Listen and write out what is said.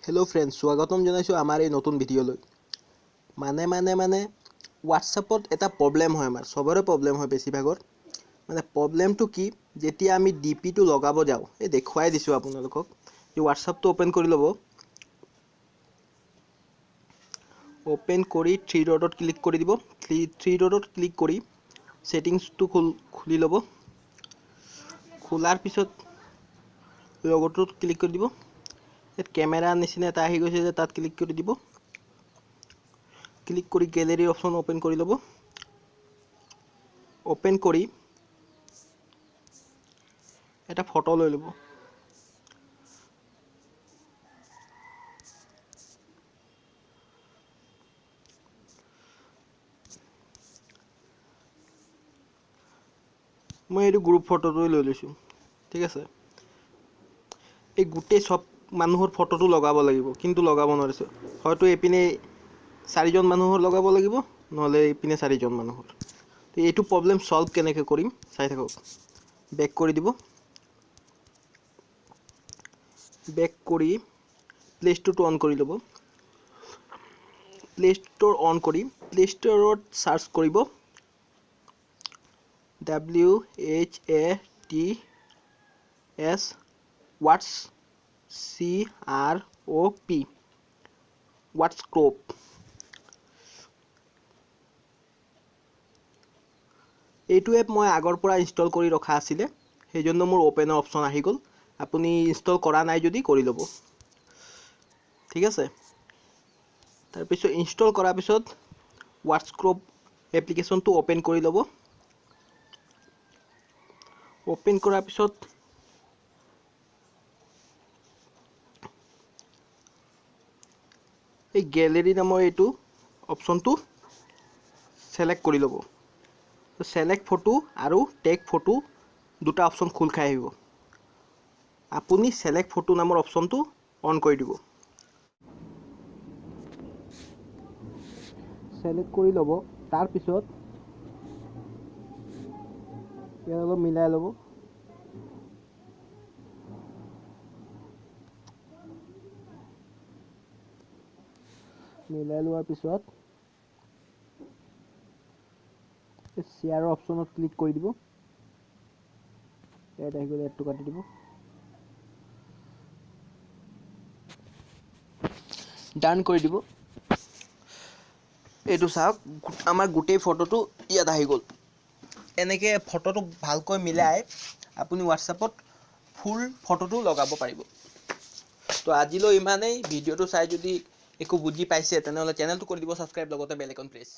hello friends स्वागतम जनाइছো আমাৰ এই নতুন ভিডিঅলৈ মানে WhatsAppত এটা প্ৰবলেম হয় আমাৰ সবৰে প্ৰবলেম হয় বেছিভাগৰ মানে প্ৰবলেমটো কি যেতিয়া আমি ডিপি টো লগাব যাও এই দেখুৱাই দিছো আপোনালোকক এই WhatsApp টো ওপেন কৰি লব ওপেন কৰি 3 ডটত ক্লিক কৰি দিব 3 ডটত ক্লিক কৰি সেটিংস টো খুলি লব খোলাৰ পিছত লগটোত ক্লিক কৰি দিব कैमरा निचिना এটা আহি গৈছে যে তাত ক্লিক কৰি দিব ক্লিক কৰি গ্যালাৰি অপশন ওপেন কৰি লব ওপেন কৰি এটা ফটো লৈ লব মই এই গ্ৰুপ ফটোটো লৈ লৈছো ঠিক আছে এই গুটে সব মানুহৰ ফটোটো লগাব লাগিব কিন্তু লগাব নোৱাৰিছো হয়তো এপিনে 4 জন মানুহৰ লগাব লাগিব নহলে এপিনে 4 জন মানুহৰ তো এইটো প্ৰবলেম সলভ কেনেকৈ কৰিম চাই থাকক বেক কৰি দিব বেক কৰি প্লে ষ্টৰটো অন কৰি লব প্লে ষ্টৰ অন কৰি প্লে ষ্টৰত সাৰ্চ কৰিব WHATS WhatsCROP WhatsCrop এইটো এপ মই আগৰ পৰা ইনষ্টল কৰি ৰখা আছিল সেইজন্য মোৰ ওপেনৰ অপচন আহি গল আপুনি ইনষ্টল কৰা নাই যদি কৰি লব ঠিক আছে তাৰ পিছত ইনষ্টল কৰাৰ পিছত WhatsCrop এপ্লিকেশনটো ওপেন কৰি লব ওপেন কৰাৰ পিছত এই গ্যালাৰি নামৰ এইটো অপশনটো সিলেক্ট কৰি লব তো সিলেক্ট ফটো আৰু টেগ ফটো দুটা অপশন খুল খাই আহিব আপুনি সিলেক্ট ফটো নামৰ অপশনটো অন কৰি দিব সিলেক্ট কৰি লব তাৰ পিছত ইয়াৰ মিলাই লব মিলাই লোৱাৰ পিছত শেয়াৰ অপশনত ক্লিক কৰি দিব এটা আহি গলে এটো কাটি দিব ডান কৰি দিব এইটো চাওক আমাৰ গোটেই ফটোটো ইয়াত আহি গল এনেকৈ ফটোটো ভালকৈ মিলাই আপুনি WhatsAppত ফুল ফটোটো লগাব পাৰিব তো আজিলৈ ইমানেই ভিডিওটো চাই যদি একো বুজি পাইছে তেনেহলে চেনেলটো কৰি দিব সাবস্ক্ৰাইব লগতে বেল আইকন প্ৰেছ